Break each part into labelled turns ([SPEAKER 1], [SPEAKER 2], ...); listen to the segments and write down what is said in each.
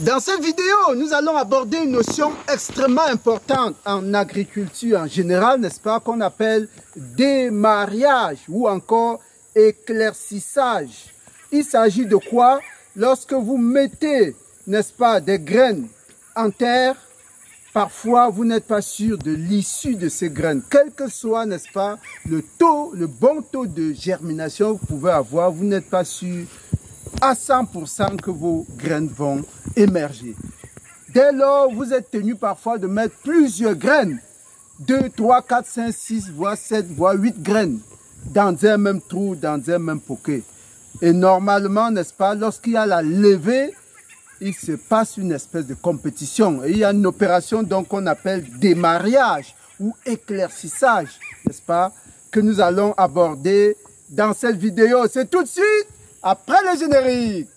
[SPEAKER 1] Dans cette vidéo, nous allons aborder une notion extrêmement importante en agriculture en général, n'est-ce pas, qu'on appelle démariage ou encore éclaircissage. Il s'agit de quoi? Lorsque vous mettez, n'est-ce pas, des graines en terre, parfois vous n'êtes pas sûr de l'issue de ces graines. Quel que soit, n'est-ce pas, le bon taux de germination que vous pouvez avoir, vous n'êtes pas sûr à 100% que vos graines vont émerger. Dès lors, vous êtes tenu parfois de mettre plusieurs graines, 2, 3, 4, 5, 6, voire 7, voire 8 graines dans un même trou, dans un même poquet. Et normalement, n'est-ce pas, lorsqu'il y a la levée, il se passe une espèce de compétition. Et il y a une opération donc qu'on appelle démariage ou éclaircissage, n'est-ce pas, que nous allons aborder dans cette vidéo. C'est tout de suite après le générique.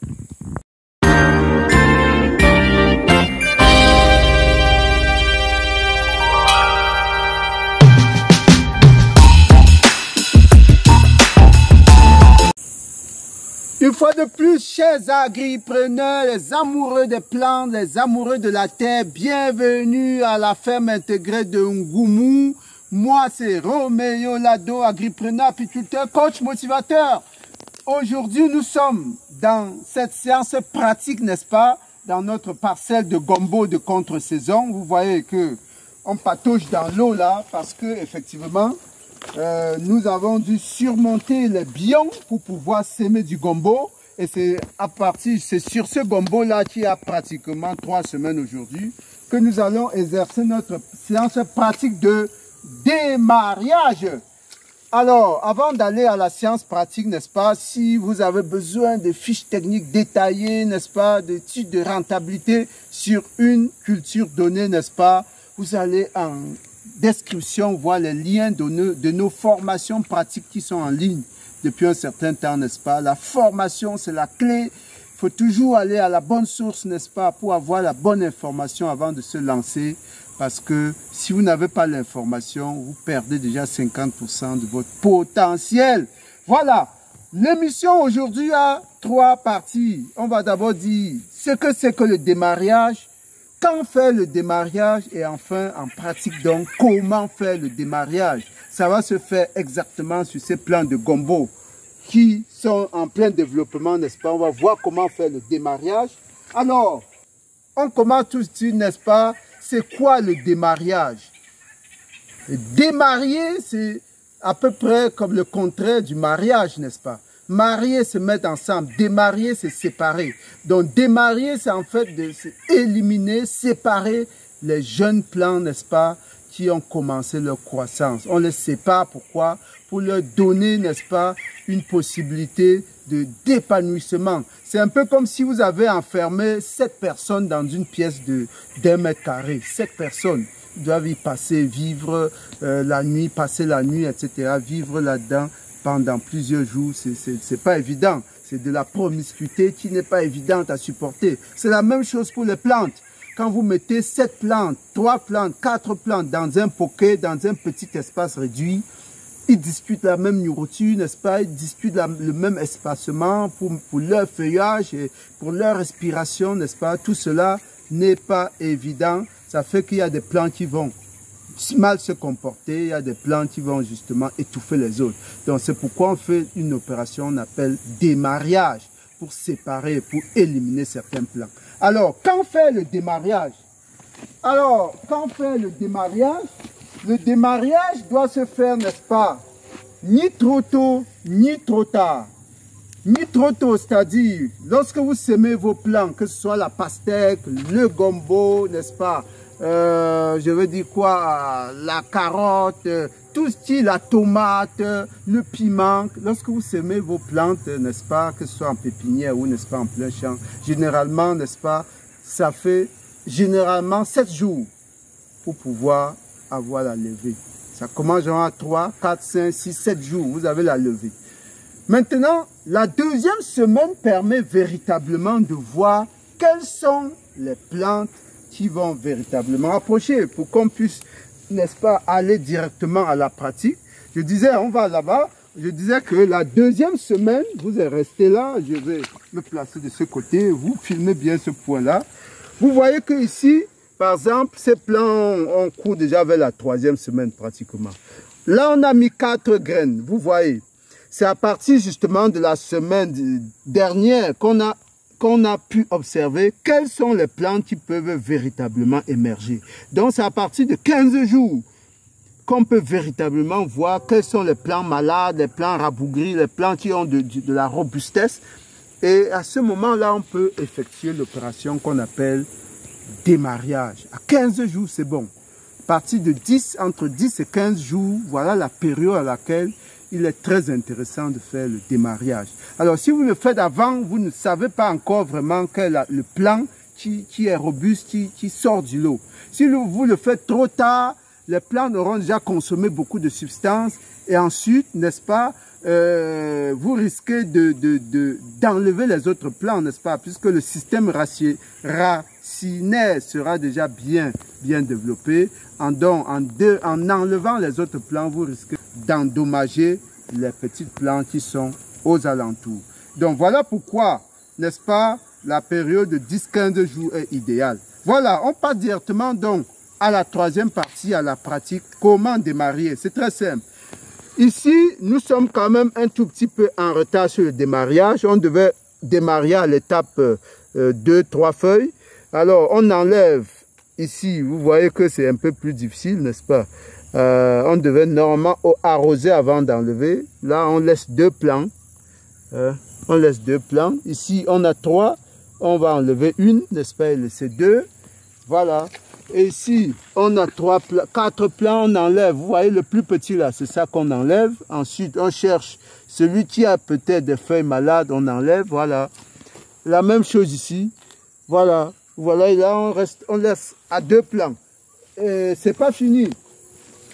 [SPEAKER 1] Une fois de plus, chers agripreneurs, les amoureux des plantes, les amoureux de la terre, bienvenue à la ferme intégrée de Ngoumou. Moi, c'est Roméo Lado, agripreneur, apiculteur, coach, motivateur. Aujourd'hui, nous sommes dans cette séance pratique, n'est-ce pas, dans notre parcelle de gombo de contre-saison. Vous voyez que on patauge dans l'eau là, parce que effectivement, nous avons dû surmonter les biomes pour pouvoir s'aimer du gombo. Et c'est sur ce gombo là qui a pratiquement 3 semaines aujourd'hui que nous allons exercer notre séance pratique de démariage. Alors, avant d'aller à la séance pratique, n'est-ce pas, si vous avez besoin de fiches techniques détaillées, n'est-ce pas, d'études de rentabilité sur une culture donnée, n'est-ce pas, vous allez en description voir les liens de nos formations pratiques qui sont en ligne depuis un certain temps, n'est-ce pas. La formation, c'est la clé. Il faut toujours aller à la bonne source, n'est-ce pas, pour avoir la bonne information avant de se lancer. Parce que si vous n'avez pas l'information, vous perdez déjà 50% de votre potentiel. Voilà, l'émission aujourd'hui a 3 parties. On va d'abord dire ce que c'est que le démariage, quand faire le démariage et enfin en pratique donc comment faire le démariage. Ça va se faire exactement sur ces plants de gombo qui sont en plein développement, n'est-ce pas. On va voir comment faire le démariage. Alors, on commence tout de suite, n'est-ce pas. C'est quoi le démariage? Démarier, c'est à peu près comme le contraire du mariage, n'est-ce pas? Marier, c'est mettre ensemble. Démarier, c'est séparer. Donc, démarier, c'est en fait de éliminer, séparer les jeunes plants, n'est-ce pas, qui ont commencé leur croissance. On les sépare, pourquoi? Pour leur donner, n'est-ce pas, une possibilité d'épanouissement. C'est un peu comme si vous avez enfermé 7 personnes dans une pièce d'1 mètre carré. 7 personnes doivent y passer, vivre la nuit, passer la nuit, etc. Vivre là-dedans pendant plusieurs jours, c'est pas évident. C'est de la promiscuité qui n'est pas évidente à supporter. C'est la même chose pour les plantes. Quand vous mettez 7 plantes, 3 plantes, 4 plantes dans un poquet, dans un petit espace réduit, ils discutent la même nourriture, n'est-ce pas? Ils discutent le même espacement pour leur feuillage et pour leur respiration, n'est-ce pas? Tout cela n'est pas évident. Ça fait qu'il y a des plantes qui vont mal se comporter, il y a des plantes qui vont justement étouffer les autres. Donc c'est pourquoi on fait une opération qu'on appelle démariage, pour séparer, pour éliminer certains plants. Alors, quand faire le démariage? Alors, quand faire le démariage? Le démariage doit se faire, n'est-ce pas, ni trop tôt, ni trop tard. Ni trop tôt, c'est-à-dire, lorsque vous semez vos plants, que ce soit la pastèque, le gombo, n'est-ce pas, je veux dire quoi, la carotte, tout style, la tomate, le piment. Lorsque vous semez vos plantes, n'est-ce pas, que ce soit en pépinière ou n'est-ce pas en plein champ, généralement, n'est-ce pas, ça fait généralement 7 jours pour pouvoir avoir la levée. Ça commence genre à 3, 4, 5, 6, 7 jours, vous avez la levée. Maintenant, la 2e semaine permet véritablement de voir quelles sont les plantes qui vont véritablement approcher pour qu'on puisse, n'est-ce pas, aller directement à la pratique. Je disais, on va là-bas, je disais que la deuxième semaine, vous êtes resté là, je vais me placer de ce côté, vous filmez bien ce point-là. Vous voyez que ici, par exemple, ces plants, on court déjà vers la troisième semaine pratiquement. Là, on a mis 4 graines, vous voyez. C'est à partir justement de la semaine dernière qu'on a pu observer quelles sont les plantes qui peuvent véritablement émerger. Donc, c'est à partir de 15 jours qu'on peut véritablement voir quels sont les plants malades, les plants rabougris, les plants qui ont de la robustesse. Et à ce moment-là, on peut effectuer l'opération qu'on appelle démarrage. À 15 jours, c'est bon. À partir de entre 10 et 15 jours, voilà la période à laquelle il est très intéressant de faire le démarrage. Alors, si vous le faites avant, vous ne savez pas encore vraiment quel est le plant qui est robuste, qui sort du lot. Si vous le faites trop tard, les plantes auront déjà consommé beaucoup de substances et ensuite, n'est-ce pas, vous risquez d'enlever les autres plants, n'est-ce pas, puisque le système racinaire sera déjà bien développé. En enlevant les autres plants, vous risquez d'endommager les petites plantes qui sont aux alentours. Donc voilà pourquoi, n'est-ce pas, la période de 10-15 jours est idéale. Voilà, on passe directement donc à la troisième partie, à la pratique. Comment démarrer? C'est très simple. Ici, nous sommes quand même un tout petit peu en retard sur le démarrage. On devait démarrer à l'étape 2-3 feuilles. Alors, on enlève ici, vous voyez que c'est un peu plus difficile, n'est-ce pas? On devait normalement arroser avant d'enlever. Là, on laisse 2 plants. On laisse 2 plants. Ici, on a 3. On va enlever une, n'est-ce pas, et laisser 2. Voilà. Et ici, on a 4 plants, on enlève. Vous voyez le plus petit là, c'est ça qu'on enlève. Ensuite, on cherche celui qui a peut-être des feuilles malades, on enlève. Voilà. La même chose ici. Voilà. Voilà, et là, on laisse à 2 plants. Et c'est pas fini.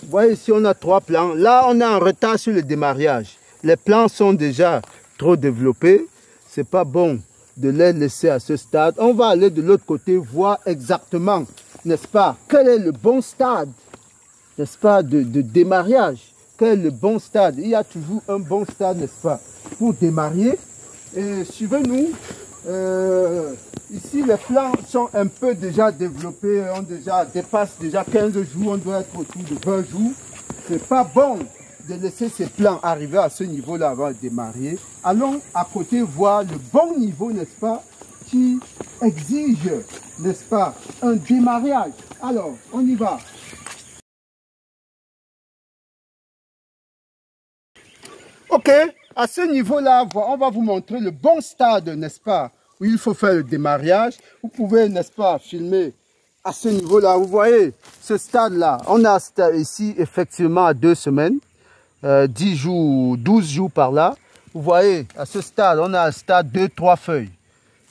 [SPEAKER 1] Vous voyez ici, on a 3 plants. Là, on est en retard sur le démarrage. Les plants sont déjà trop développés. C'est pas bon de les laisser à ce stade. On va aller de l'autre côté, voir exactement, n'est-ce pas, quel est le bon stade, n'est-ce pas, de démarrage. Quel est le bon stade? Il y a toujours un bon stade, n'est-ce pas, pour démarrer. Et suivez-nous. Ici, les plants sont un peu déjà développés, on dépasse déjà 15 jours, on doit être autour de 20 jours. C'est pas bon de laisser ces plants arriver à ce niveau-là avant de démarrer. Allons à côté voir le bon niveau, n'est-ce pas, qui exige, n'est-ce pas, un démarrage. Alors, on y va. Ok, à ce niveau-là, on va vous montrer le bon stade, n'est-ce pas, où il faut faire le démarrage. Vous pouvez, n'est-ce pas, filmer à ce niveau-là. Vous voyez, ce stade-là, on a ici effectivement à 2 semaines. 10 jours, 12 jours par là. Vous voyez, à ce stade, on a un stade 2-3 feuilles.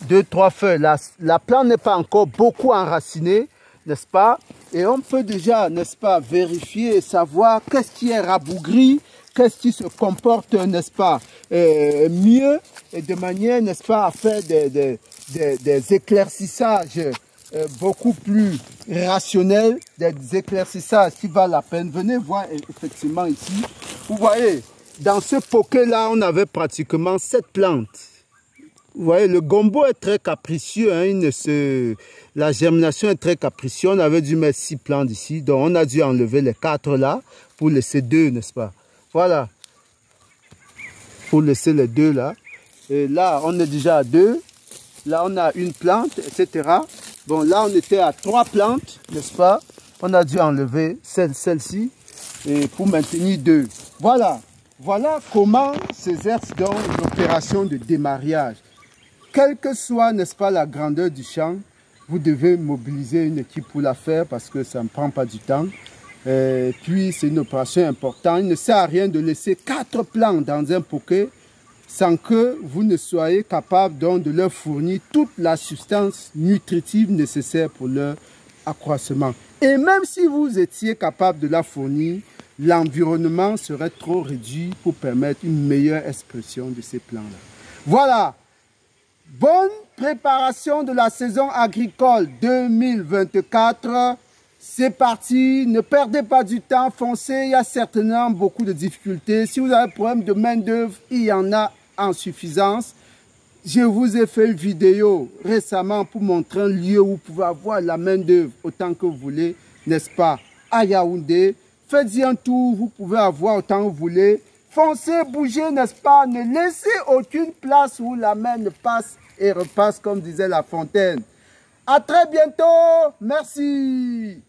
[SPEAKER 1] 2-3 feuilles. La plante n'est pas encore beaucoup enracinée, n'est-ce pas? Et on peut déjà, n'est-ce pas, vérifier et savoir qu'est-ce qui est rabougri, qu'est-ce qui se comporte, n'est-ce pas, mieux, et de manière, n'est-ce pas, à faire des éclaircissages beaucoup plus rationnels, des éclaircissages qui valent la peine. Venez voir effectivement ici. Vous voyez, dans ce poké-là, on avait pratiquement 7 plantes. Vous voyez, le gombo est très capricieux. Hein, la germination est très capricieuse. On avait dû mettre 6 plantes ici. Donc, on a dû enlever les 4 là pour laisser 2, n'est-ce pas? Voilà. Pour laisser les 2 là. Et là, on est déjà à 2. Là, on a une plante, etc. Bon, là, on était à 3 plantes, n'est-ce pas? On a dû enlever celle-ci et pour maintenir 2. Voilà. Voilà comment s'exerce donc l'opération de démarrage. Quelle que soit, n'est-ce pas, la grandeur du champ, vous devez mobiliser une équipe pour la faire parce que ça ne prend pas du temps. Et puis, c'est une opération importante. Il ne sert à rien de laisser 4 plantes dans un poké sans que vous ne soyez capable donc de leur fournir toute la substance nutritive nécessaire pour leur accroissement. Et même si vous étiez capable de la fournir, l'environnement serait trop réduit pour permettre une meilleure expression de ces plants-là. Voilà. Bonne préparation de la saison agricole 2024. C'est parti, ne perdez pas du temps, foncez, il y a certainement beaucoup de difficultés. Si vous avez un problème de main-d'œuvre, il y en a en suffisance. Je vous ai fait une vidéo récemment pour montrer un lieu où vous pouvez avoir la main-d'œuvre autant que vous voulez, n'est-ce pas, à Yaoundé. Faites-y un tour, vous pouvez avoir autant que vous voulez. Foncez, bougez, n'est-ce pas, ne laissez aucune place où la main ne passe et repasse, comme disait La Fontaine. À très bientôt, merci.